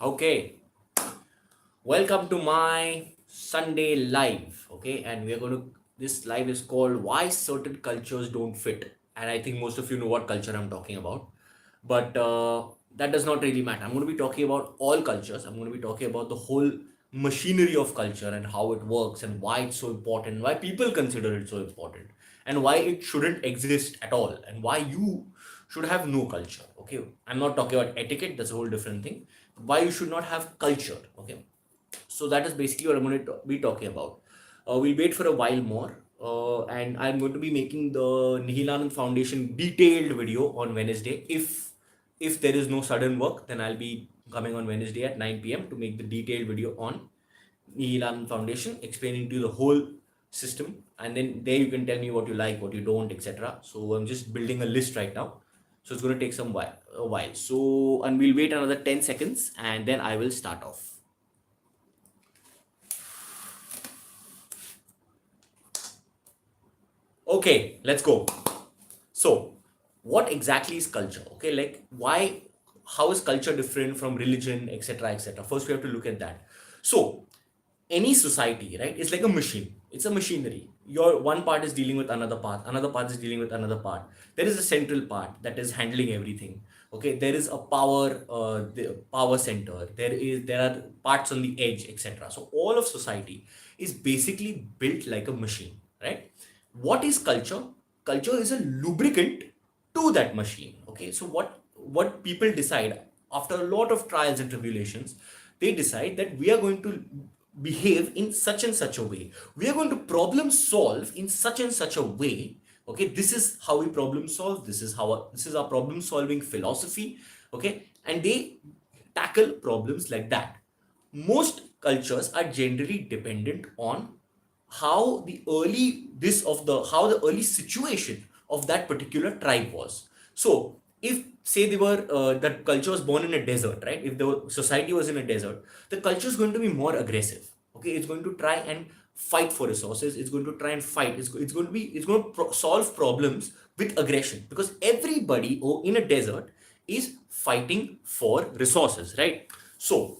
Okay, welcome to my Sunday live. Okay, and we're going to, this live is called Why Certain Cultures Don't Fit. And I think most of you know what culture I'm talking about. But that does not really matter. I'm going to be talking about all cultures. I'm going to be talking about the whole machinery of culture and how it works and why it's so important, why people consider it so important, and why it shouldn't exist at all, and why you should have no culture. Okay, I'm not talking about etiquette, that's a whole different thing. Why you should not have culture. Okay, so that is basically what I'm going to be talking about. We'll wait for a while more, and I'm going to be making the NihilAnand Foundation detailed video on Wednesday. If there is no sudden work, then I'll be coming on Wednesday at 9 p.m. to make the detailed video on NihilAnand Foundation, explaining to you the whole system, and then there you can tell me what you like, what you don't, etc. So I'm just building a list right now. So it's going to take a while. So, and we'll wait another 10 seconds, and then I will start off. Okay, let's go. So, what exactly is culture? Okay, like how is culture different from religion, etc., etc. First, we have to look at that. So, any society, right, is like a machine. It's a machinery. Your one part is dealing with another part is dealing with another part. There is a central part that is handling everything. Okay, there is a the power center. There are parts on the edge, etc. So all of society is basically built like a machine, right? What is culture? Culture is a lubricant to that machine. Okay, so what people decide after a lot of trials and tribulations, they decide that we are going to behave in such and such a way, we are going to problem solve in such and such a way. Okay, this is how we problem solve, this is our problem solving philosophy. Okay, and they tackle problems like that. Most cultures are generally dependent on how the early this of the how the early situation of that particular tribe was. So if say they were that culture was born in a desert, right? If the society was in a desert, the culture is going to be more aggressive. Okay, it's going to try and fight for resources, it's going to try and fight, it's going to be it's going to solve problems with aggression, because everybody in a desert is fighting for resources, right? So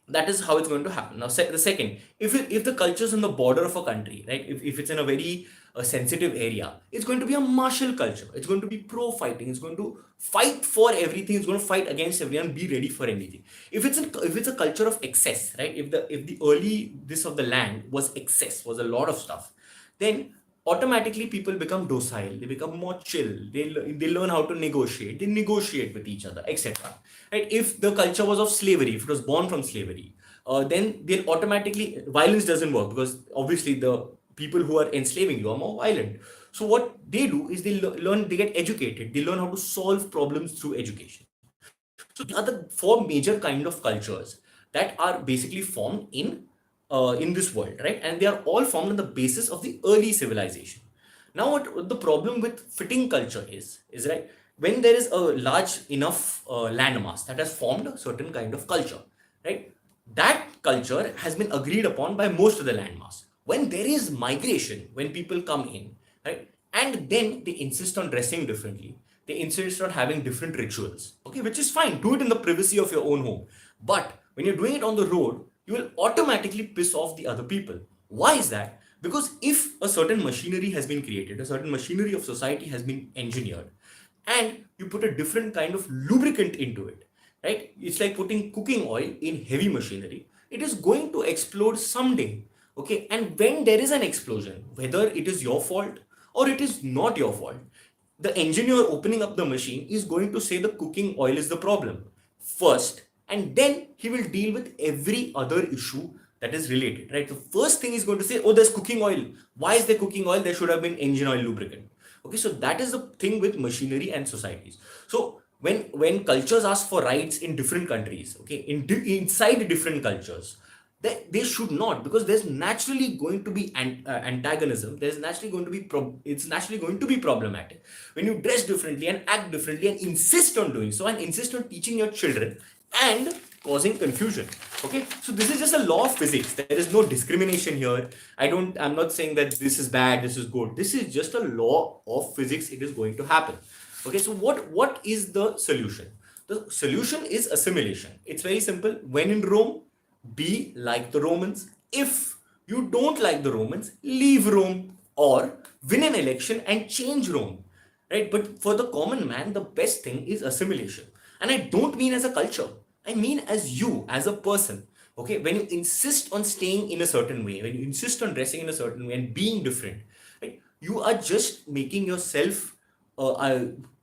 that is how it's going to happen. Now, the second, if the culture is on the border of a country, right? If it's in a very sensitive area, it's going to be a martial culture. It's going to be pro fighting. It's going to fight for everything. It's going to fight against everyone. Be ready for anything. If it's a culture of excess, right? If the early this of the land was excess, was a lot of stuff, then automatically people become docile, they become more chill, they learn how to negotiate, they negotiate with each other, etc. Right? If the culture was of slavery, if it was born from slavery, then they'll automatically, violence doesn't work, because obviously the people who are enslaving you are more violent. So what they do is they learn, they get educated, they learn how to solve problems through education. So these are the four major kind of cultures that are basically formed in this world, right? And they are all formed on the basis of the early civilization. Now, what the problem with fitting culture is right, when there is a large enough landmass that has formed a certain kind of culture, right? That culture has been agreed upon by most of the landmass. When there is migration, when people come in, right, and then they insist on dressing differently, they insist on having different rituals, okay, which is fine, do it in the privacy of your own home. But when you're doing it on the road, you will automatically piss off the other people. Why is that? Because if a certain machinery has been created, a certain machinery of society has been engineered, and you put a different kind of lubricant into it, right? It's like putting cooking oil in heavy machinery. It is going to explode someday. Okay, and when there is an explosion, whether it is your fault or it is not your fault, the engineer opening up the machine is going to say the cooking oil is the problem first, and then he will deal with every other issue that is related, right? The first thing he's going to say, oh, there's cooking oil. Why is there cooking oil? There should have been engine oil lubricant. Okay, so that is the thing with machinery and societies. So when cultures ask for rights in different countries, okay, inside different cultures, they should not, because there's naturally going to be antagonism, there's naturally going to be it's naturally going to be problematic when you dress differently and act differently and insist on doing so and insist on teaching your children and causing confusion. Okay, so this is just a law of physics, there is no discrimination here. I'm not saying that this is bad, this is good, this is just a law of physics, it is going to happen. Okay, so what is the solution? The solution is assimilation. It's very simple. When in Rome, be like the Romans. If you don't like the Romans, leave Rome or win an election and change Rome. Right? But for the common man, the best thing is assimilation. And I don't mean as a culture, I mean as you, as a person. Okay, when you insist on staying in a certain way, when you insist on dressing in a certain way and being different, right, you are just making yourself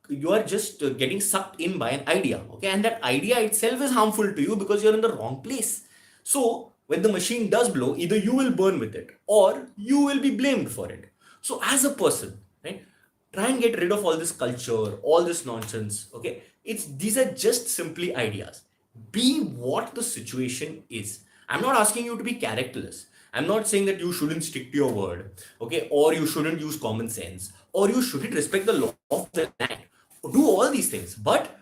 you are just getting sucked in by an idea, okay, and that idea itself is harmful to you because you're in the wrong place. So when the machine does blow, either you will burn with it or you will be blamed for it. So as a person, right, try and get rid of all this culture, all this nonsense, okay. It's these are just simply ideas. Be what the situation is. I'm not asking you to be characterless. I'm not saying that you shouldn't stick to your word, okay, or you shouldn't use common sense, or you shouldn't respect the law of the land. Do all these things, but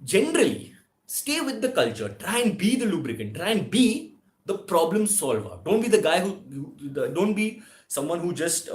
generally stay with the culture. Try and be the lubricant. Try and be the problem solver. Don't be the guy don't be someone who just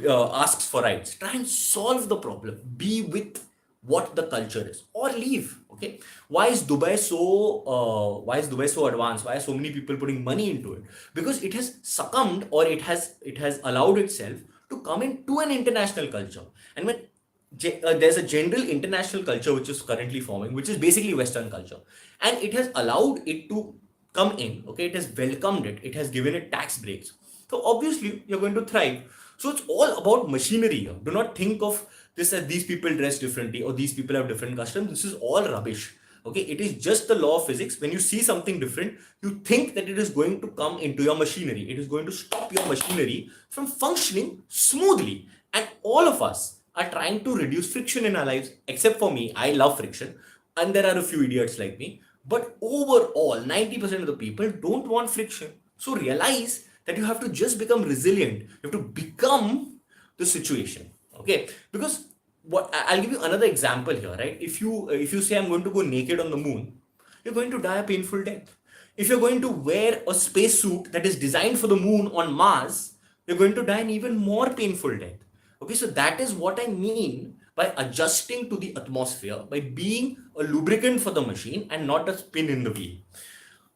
asks for rights. Try and solve the problem. Be with what the culture is, or leave. Okay, why is Dubai so advanced? Why are so many people putting money into it? Because it has succumbed, or it has allowed itself to come into an international culture. And when there's a general international culture which is currently forming, which is basically Western culture, and it has allowed it to come in. Okay, it has welcomed it. It has given it tax breaks. So obviously you're going to thrive. So it's all about machinery here. Do not think of this as these people dress differently or these people have different customs. This is all rubbish. Okay, it is just the law of physics. When you see something different, you think that it is going to come into your machinery. It is going to stop your machinery from functioning smoothly. And all of us are trying to reduce friction in our lives, except for me. I love friction, and there are a few idiots like me. But overall, 90% of the people don't want friction. So realize that you have to just become resilient. You have to become the situation. Okay, because what I'll give you another example here, right? If you say I'm going to go naked on the moon, you're going to die a painful death. If you're going to wear a spacesuit that is designed for the moon on Mars, you're going to die an even more painful death. Okay, so that is what I mean by adjusting to the atmosphere, by being a lubricant for the machine and not a spin in the wheel.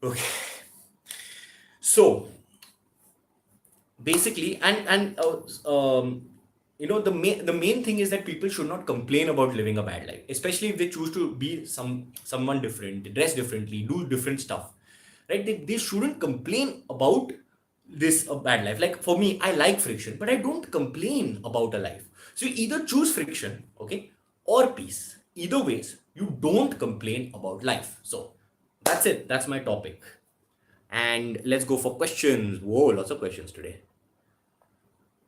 Okay, so basically, the main thing is that people should not complain about living a bad life, especially if they choose to be someone different, dress differently, do different stuff, right? They shouldn't complain about this a bad life. Like for me, I like friction, but I don't complain about a life. So you either choose friction, okay, or peace. Either ways, you don't complain about life. So that's it. That's my topic. And let's go for questions. Whoa, lots of questions today.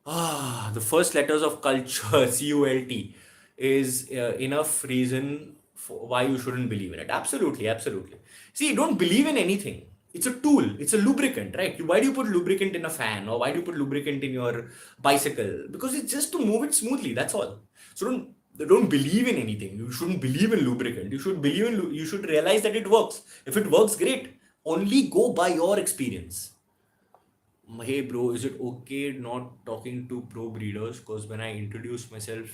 The first letters of culture, CULT, is enough reason for why you shouldn't believe in it. Absolutely, absolutely. See, don't believe in anything. It's a tool, it's a lubricant, right? Why do you put lubricant in a fan, or why do you put lubricant in your bicycle? Because it's just to move it smoothly, that's all. So don't believe in anything. You shouldn't believe in lubricant. You should believe in you should realize that it works. If it works, great. Only go by your experience. Hey bro, is it okay not talking to pro breeders? Because when I introduce myself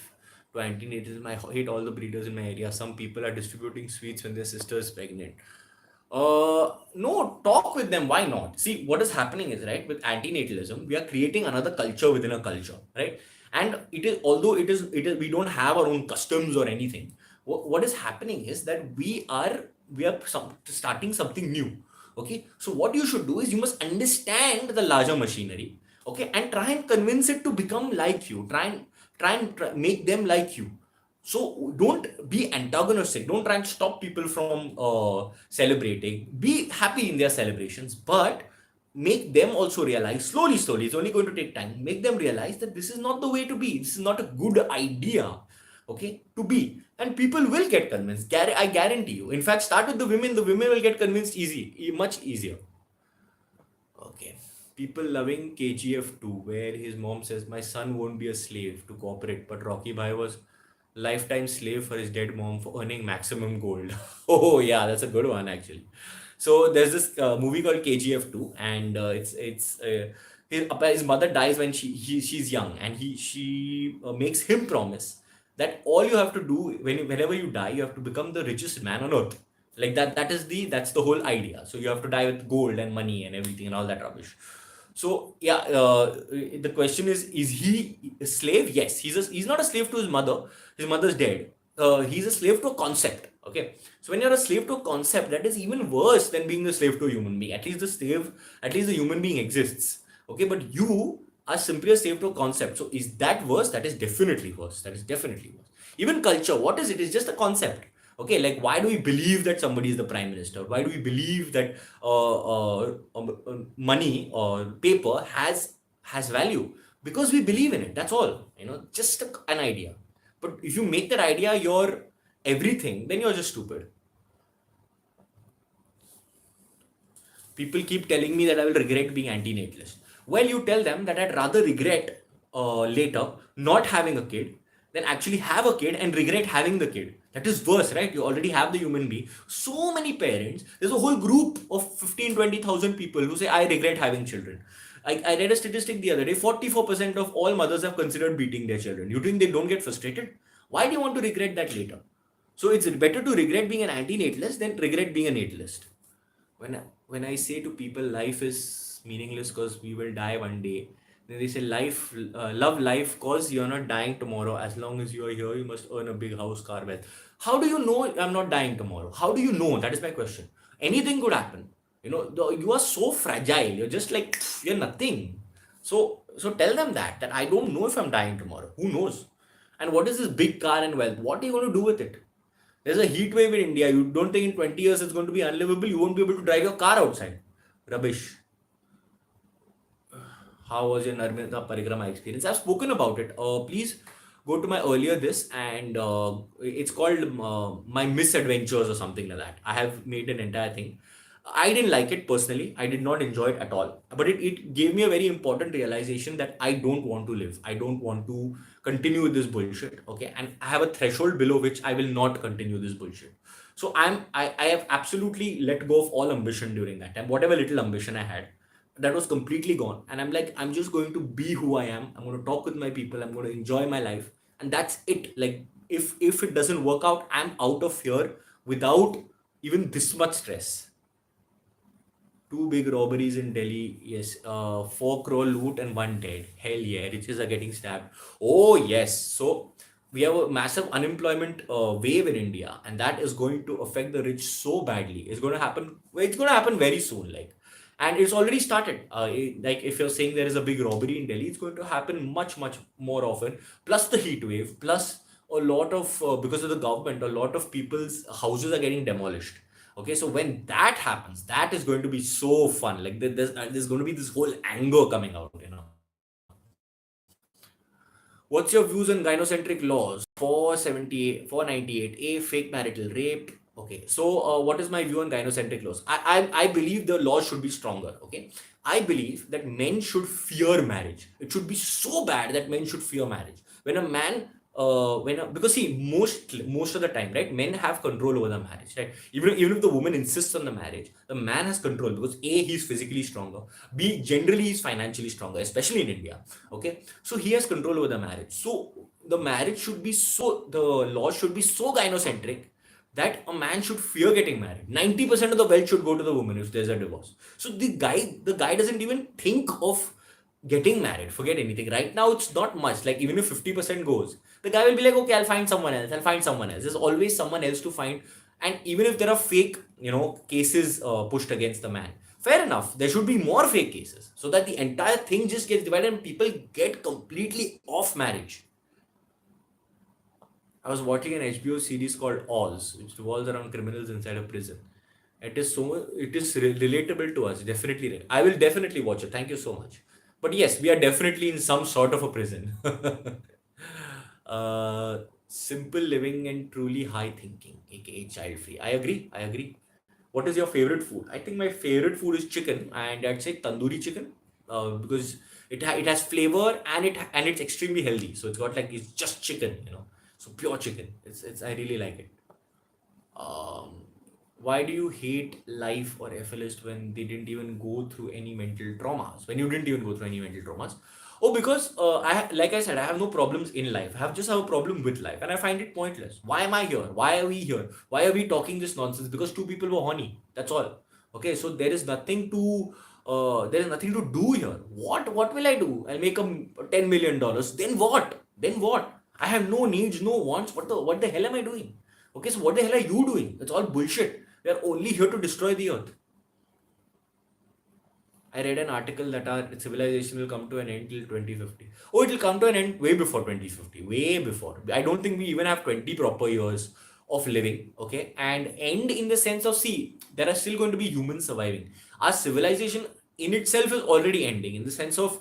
to anti-natalism, I hate all the breeders in my area. Some people are distributing sweets when their sister is pregnant. No, talk with them. Why not? See, what is happening is, right, with anti-natalism, we are creating another culture within a culture, right? And it is, although it is, we don't have our own customs or anything. What is happening is that we are starting something new. Okay, so what you should do is you must understand the larger machinery, okay, and try and convince it to become like you. Try and make them like you. So don't be antagonistic. Don't try and stop people from celebrating. Be happy in their celebrations, but make them also realize slowly, slowly. It's only going to take time. Make them realize that this is not the way to be. This is not a good idea, okay, to be. And people will get convinced. I guarantee you. In fact, start with the women. The women will get convinced much easier. Okay. People loving KGF 2, where his mom says, "My son won't be a slave to cooperate," but Rocky Bhai was lifetime slave for his dead mom for earning maximum gold. Oh yeah, that's a good one actually. So there's this movie called KGF 2, and his mother dies when she's young, and she makes him promise that all you have to do whenever you die, you have to become the richest man on earth. Like that's the whole idea. So you have to die with gold and money and everything and all that rubbish. So yeah, the question is he a slave? Yes, he's not a slave to his mother. His mother's dead. He's a slave to a concept. Okay, so when you're a slave to a concept, that is even worse than being a slave to a human being. At least the human being exists. Okay, but you are simply a slave to a concept. So is that worse? That is definitely worse. That is definitely worse. Even culture, what is it? It's just a concept. Okay, like why do we believe that somebody is the prime minister? Why do we believe that money or paper has value? Because we believe in it. That's all. Just an idea. But if you make that idea your everything, then you're just stupid. People keep telling me that I will regret being anti-natalist. Well, you tell them that I'd rather regret later not having a kid than actually have a kid and regret having the kid. That is worse, right? You already have the human being. So many parents, there's a whole group of 15,000-20,000 people who say, I regret having children. I read a statistic the other day, 44% of all mothers have considered beating their children. You think they don't get frustrated? Why do you want to regret that later? So it's better to regret being an anti-natalist than regret being a natalist. When I say to people life is meaningless because we will die one day, then they say love life because you're not dying tomorrow. As long as you're here, you must earn a big house, car, wealth. How do you know I'm not dying tomorrow? How do you know? That is my question. Anything could happen. You are so fragile. You're just like you're nothing. So tell them that I don't know if I'm dying tomorrow. Who knows? And what is this big car and wealth? What are you going to do with it? There's a heat wave in India. You don't think in 20 years it's going to be unlivable? You won't be able to drive your car outside. Rubbish. How was your Narmada Parikrama experience? I've spoken about it. Please go to my earlier this, and it's called My Misadventures or something like that. I have made an entire thing. I didn't like it personally. I did not enjoy it at all. But it gave me a very important realization that I don't want to live. I don't want to continue with this bullshit. Okay. And I have a threshold below which I will not continue this bullshit. So I have absolutely let go of all ambition during that time. Whatever little ambition I had, that was completely gone. And I'm like, I'm just going to be who I am. I'm going to talk with my people. I'm going to enjoy my life. And that's it. Like if it doesn't work out, I'm out of here without even this much stress. Two big robberies in Delhi. Yes. 4 crore loot and one dead. Hell yeah. Riches are getting stabbed. Oh, yes. So we have a massive unemployment wave in India, and that is going to affect the rich so badly. It's going to happen. It's going to happen very soon. And it's already started. Like if you're saying there is a big robbery in Delhi, it's going to happen much, much more often. Plus the heat wave. Plus a lot of because of the government, a lot of people's houses are getting demolished. Okay, so when that happens, that is going to be so fun. Like there's going to be this whole anger coming out. What's your views on gynocentric laws? 478, 498, A, fake marital rape. Okay, so what is my view on gynocentric laws? I believe the laws should be stronger. Okay, I believe that men should fear marriage. It should be so bad that men should fear marriage. When a man because see most of the time, right, men have control over the marriage, right? Even if the woman insists on the marriage, the man has control because A, he's physically stronger, B, generally he's financially stronger, especially in India. Okay, so he has control over the marriage. So the law should be so gynocentric that a man should fear getting married. 90% of the wealth should go to the woman if there's a divorce. So the guy doesn't even think of getting married. Forget anything. Right now, it's not much. Like even if 50% goes, the guy will be like, okay, I'll find someone else. I'll find someone else. There's always someone else to find. And even if there are fake, cases pushed against the man, fair enough. There should be more fake cases so that the entire thing just gets divided and people get completely off marriage. I was watching an HBO series called Oz, which revolves around criminals inside a prison. It is relatable to us. Definitely, I will definitely watch it. Thank you so much. But yes, we are definitely in some sort of a prison. Simple living and truly high thinking, aka child free. I agree. I agree. What is your favorite food? I think my favorite food is chicken, and I'd say tandoori chicken, because it has flavor and it's extremely healthy. So it's just chicken. So pure chicken. It's I really like it. Um, why do you hate life or FList when they didn't even go through any mental traumas? When you didn't even go through any mental traumas? Oh, because like I said, I have no problems in life. I just have a problem with life, and I find it pointless. Why am I here? Why are we here? Why are we talking this nonsense? Because two people were horny. That's all. Okay, so there is nothing to do here. What will I do? I'll make $10 million. Then what? Then what? I have no needs, no wants. What the hell am I doing? Okay, so what the hell are you doing? It's all bullshit. We are only here to destroy the earth. I read an article that our civilization will come to an end till 2050. Oh, it will come to an end way before 2050. Way before. I don't think we even have 20 proper years of living. Okay. And end in the sense of, see, there are still going to be humans surviving. Our civilization in itself is already ending in the sense of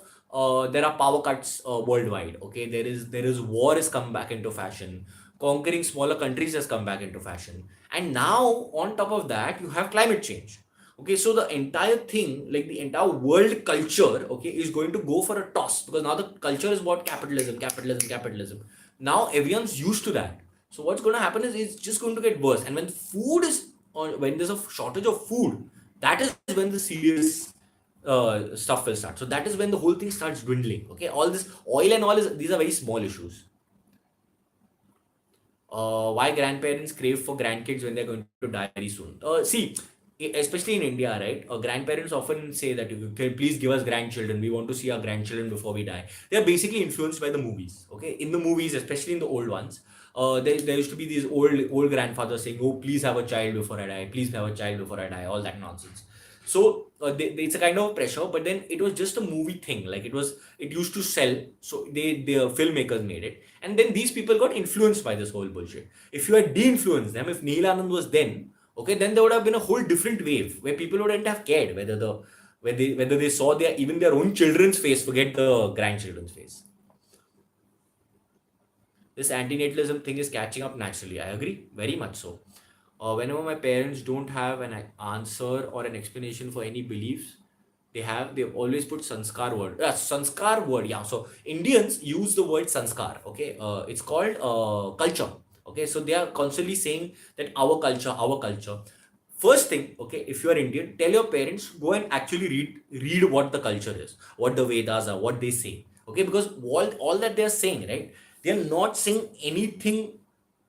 there are power cuts worldwide. Okay. There is war has come back into fashion. Conquering smaller countries has come back into fashion. And now, on top of that, you have climate change. Okay, so the entire thing, like the entire world culture, okay, is going to go for a toss because now the culture is about capitalism, capitalism, capitalism. Now everyone's used to that. So what's going to happen is it's just going to get worse. And when food is, or when there's a shortage of food, that is when the serious stuff will start. So that is when the whole thing starts dwindling. Okay, all this oil and all is these are very small issues. Why grandparents crave for grandkids when they're going to die very soon. See, especially in India, right? Grandparents often say that you can please give us grandchildren. We want to see our grandchildren before we die. They are basically influenced by the movies. Okay, in the movies, especially in the old ones, there used to be these old grandfathers saying, "Oh, please have a child before I die. Please have a child before I die." All that nonsense. So it's a kind of pressure, but then it was just a movie thing. Like it used to sell. So the filmmakers made it, and then these people got influenced by this whole bullshit. If you had de-influenced them, if NihilAnand was then, okay, then there would have been a whole different wave where people wouldn't have cared whether they saw their own children's face, forget the grandchildren's face. This anti-natalism thing is catching up naturally. I agree, very much so. Whenever my parents don't have an answer or an explanation for any beliefs, they've always put sanskar word. Sanskar word, yeah. So Indians use the word sanskar. Okay, it's called culture. Okay, so they are constantly saying that our culture, our culture. First thing, okay, if you are Indian, tell your parents go and actually read what the culture is, what the Vedas are, what they say. Okay, because all that they are saying, right? They are not saying anything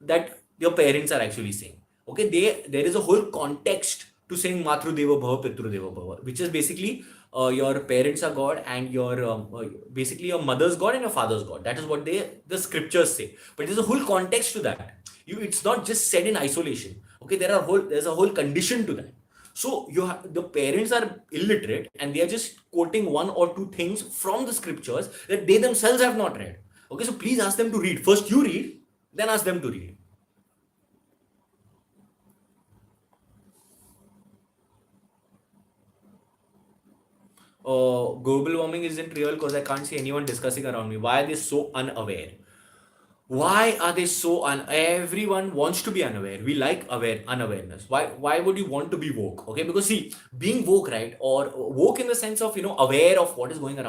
that your parents are actually saying. Okay, there is a whole context to saying Matru Deva Bhava, Pitru Deva Bhava, which is basically your parents are God and your basically your mother's God and your father's God. That is what the scriptures say. But there's a whole context to that. It's not just said in isolation. Okay, there's a whole condition to that. So the parents are illiterate and they are just quoting one or two things from the scriptures that they themselves have not read. Okay, so please ask them to read. First you read, then ask them to read. Global warming isn't real because I can't see anyone discussing around me. Why are they so unaware? Why are they so everyone wants to be unaware? We like unawareness. Why would you want to be woke? Okay, because see, being woke, right, or woke in the sense of aware of what is going on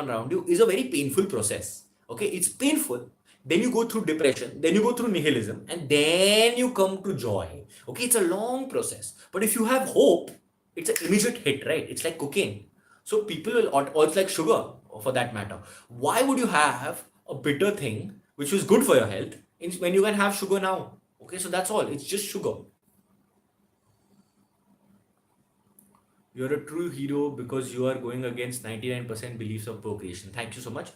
around you is a very painful process. Okay, it's painful. Then you go through depression, then you go through nihilism, and then you come to joy. Okay, it's a long process. But if you have hope, it's an immediate hit, right? It's like cocaine. So people will, or it's like sugar for that matter. Why would you have a bitter thing which is good for your health when you can have sugar now? Okay, so that's all. It's just sugar. You're a true hero because you are going against 99% beliefs of procreation. Thank you so much.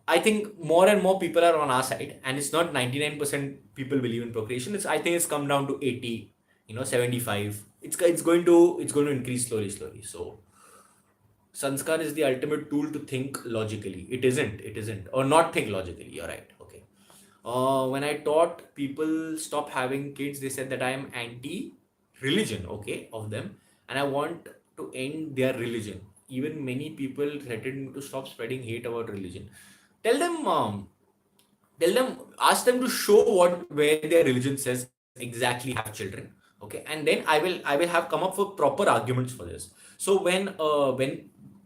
I think more and more people are on our side, and it's not 99% people believe in procreation. I think it's come down to 80, 75. It's going to increase slowly. So sanskar is the ultimate tool to think logically. It isn't, or not think logically. You're right. Okay. When I taught people stop having kids, they said that I am anti-religion. Okay, of them, and I want to end their religion. Even many people threaten to stop spreading hate about religion. Tell them, ask them to show where their religion says exactly have children. Okay, and then I will have come up with proper arguments for this. So when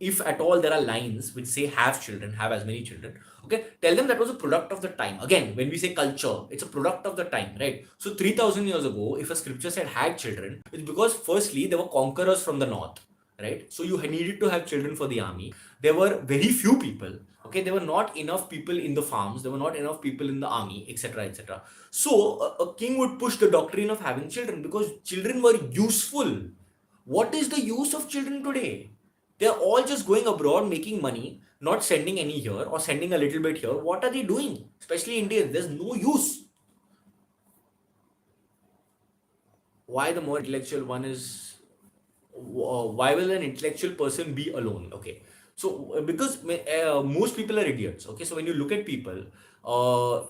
if at all there are lines which say have children, have as many children, okay, tell them that was a product of the time. Again, when we say culture, it's a product of the time, right? So 3000 years ago, if a scripture said had children, it's because firstly there were conquerors from the north. right? So you needed to have children for the army. There were very few people. Okay, there were not enough people in the farms. There were not enough people in the army, etc., etc. So a king would push the doctrine of having children because children were useful. What is the use of children today? They're all just going abroad, making money, not sending any here or sending a little bit here. What are they doing? Especially India, there's no use. Why the more intellectual one is, why will an intellectual person be alone? Okay, so because most people are idiots. Okay, so when you look at people,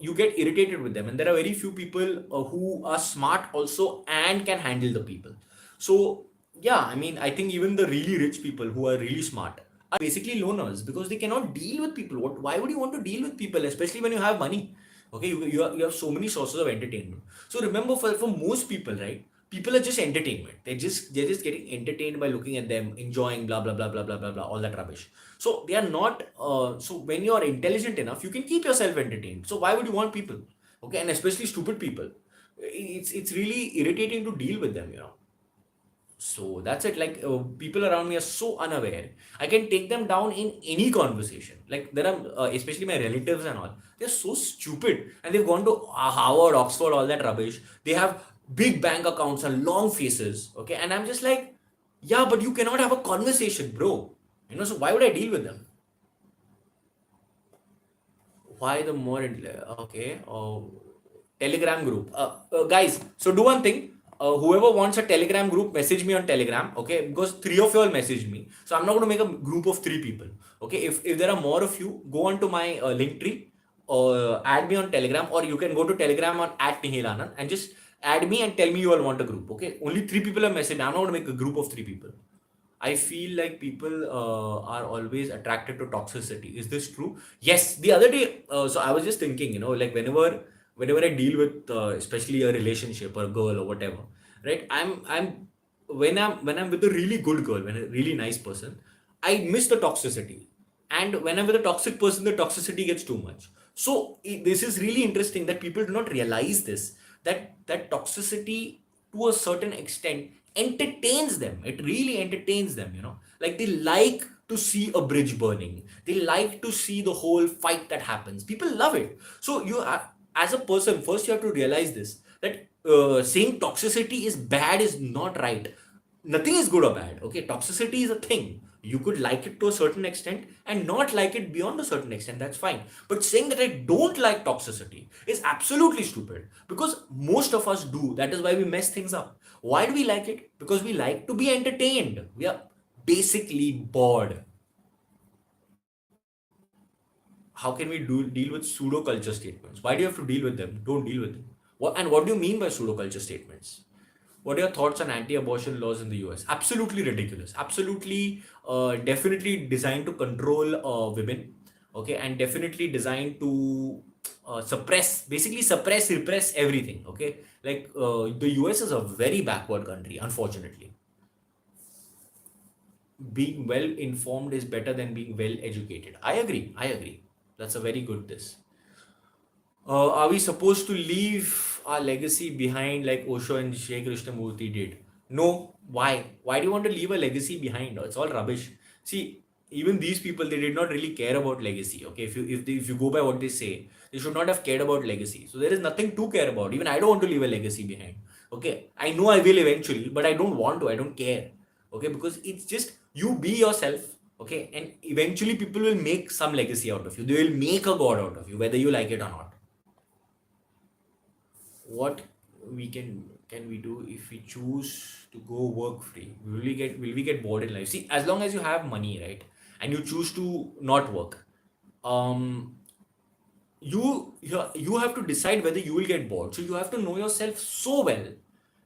you get irritated with them, and there are very few people who are smart also and can handle the people. So yeah, I mean, I think even the really rich people who are really smart are basically loners because they cannot deal with people. Why would you want to deal with people, especially when you have money? Okay, you have so many sources of entertainment. So remember, for most people, right, people are just entertainment. They're just getting entertained by looking at them, enjoying blah blah blah blah blah blah blah, all that rubbish. So they are not. So when you are intelligent enough, you can keep yourself entertained. So why would you want people? Okay, and especially stupid people. It's really irritating to deal with them. So that's it. Like people around me are so unaware. I can take them down in any conversation. Like there are, especially my relatives and all. They're so stupid, and they've gone to Harvard, Oxford, all that rubbish. They have big bank accounts and long faces. Okay, and I'm just like, yeah, but you cannot have a conversation, bro. So why would I deal with them? Why the more okay, Telegram group, guys, so do one thing. Whoever wants a Telegram group, message me on Telegram, okay? Because three of you all messaged me, so I'm not going to make a group of three people. Okay, if there are more of you, go on to my link tree, or add me on Telegram, or you can go to Telegram on @NihilAnand and just add me and tell me you all want a group. Okay, only three people have messaged. I'm not going to make a group of three people. I feel like people are always attracted to toxicity. Is this true? Yes. The other day, so I was just thinking, like whenever I deal with, especially a relationship or a girl or whatever, right? When I'm with a really good girl, when a really nice person, I miss the toxicity. And when I'm with a toxic person, the toxicity gets too much. So this is really interesting that people do not realize this, that toxicity to a certain extent entertains them. It really entertains them. Like they like to see a bridge burning. They like to see the whole fight that happens. People love it. So you are, as a person, first you have to realize this, that saying toxicity is bad is not right. Nothing is good or bad. Okay, toxicity is a thing. You could like it to a certain extent and not like it beyond a certain extent. That's fine. But saying that I don't like toxicity is absolutely stupid, because most of us do. That is why we mess things up. Why do we like it? Because we like to be entertained. We are basically bored. How can we deal with pseudo culture statements? Why do you have to deal with them? Don't deal with them. What do you mean by pseudo culture statements? What are your thoughts on anti-abortion laws in the US? Absolutely ridiculous. Absolutely, definitely designed to control women. Okay, and definitely designed to basically suppress, repress everything. Okay, like the US is a very backward country, unfortunately. Being well informed is better than being well educated. I agree. I agree. That's a very good this. Are we supposed to leave our legacy behind like Osho and Shri Krishnamurti did? No. Why? Why do you want to leave a legacy behind? It's all rubbish. See, even these people, they did not really care about legacy. Okay, if you go by what they say, they should not have cared about legacy. So there is nothing to care about. Even I don't want to leave a legacy behind. Okay, I know I will eventually, but I don't want to. I don't care. Okay, because it's just you be yourself. Okay, and eventually people will make some legacy out of you. They will make a god out of you, whether you like it or not. What can we do if we choose to go work free? Will we get bored in life? See, as long as you have money, right, and you choose to not work, um you have to decide whether you will get bored. So you have to know yourself so well.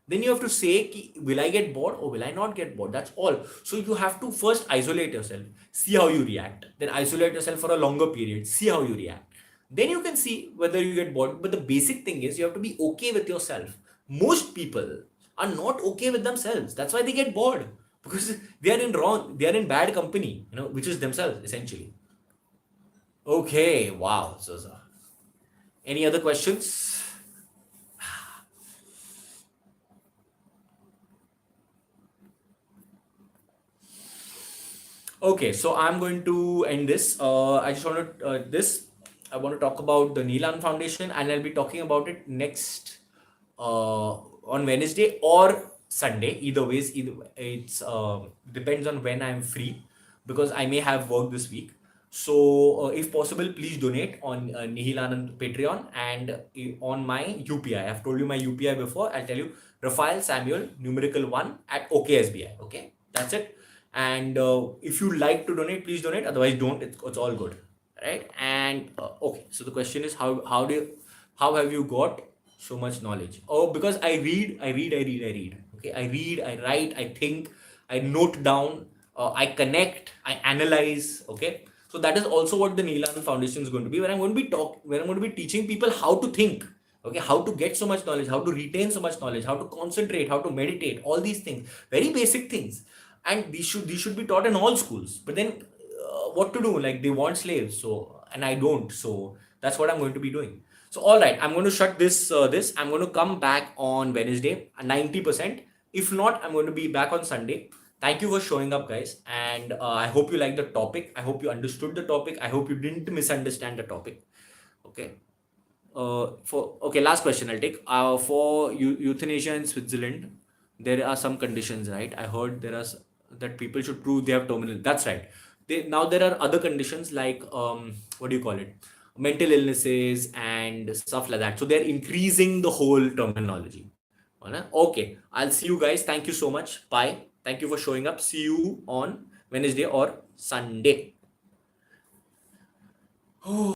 Then you have to say, will I get bored or will I not get bored? That's all. So you have to first isolate yourself, see how you react. Then isolate yourself for a longer period, see how you react. Then you can see whether you get bored. But the basic thing is you have to be okay with yourself. Most people are not okay with themselves. That's why they get bored, because they are in bad company, which is themselves essentially. Okay, wow. So any other questions? Okay, so I'm going to end this. I just want to I want to talk about the NihilAnand Foundation, and I'll be talking about it next on Wednesday or Sunday. Either ways, either it's depends on when I'm free, because I may have work this week. So if possible, please donate on NihilAnand Patreon and on my UPI. I've told you my UPI before. I'll tell you Rafael Samuel numerical 1 at OKSBI. Okay, that's it. And if you like to donate, please donate. Otherwise, don't. It's all good, right? And okay, so the question is, how have you got so much knowledge? Oh, because I read. Okay, I read, I write, I think, I note down, I connect, I analyze. Okay, so that is also what the Nihilanand Foundation is going to be. Where I'm going to be teaching people how to think. Okay, how to get so much knowledge, how to retain so much knowledge, how to concentrate, how to meditate, all these things, very basic things. And these should be taught in all schools. But then what to do? Like, they want slaves, so, and I don't. So that's what I'm going to be doing. So all right, I'm going to shut this. I'm going to come back on Wednesday 90%. If not, I'm going to be back on Sunday. Thank you for showing up, guys, and I hope you like the topic. I hope you understood the topic. I hope you didn't misunderstand the topic. Okay. For okay, last question I'll take. For euthanasia in Switzerland, there are some conditions, right? I heard that people should prove they have terminal. That's right. Now there are other conditions like what do you call it? Mental illnesses and stuff like that. So they're increasing the whole terminology. Okay, I'll see you guys. Thank you so much. Bye. Thank you for showing up. See you on Wednesday or Sunday.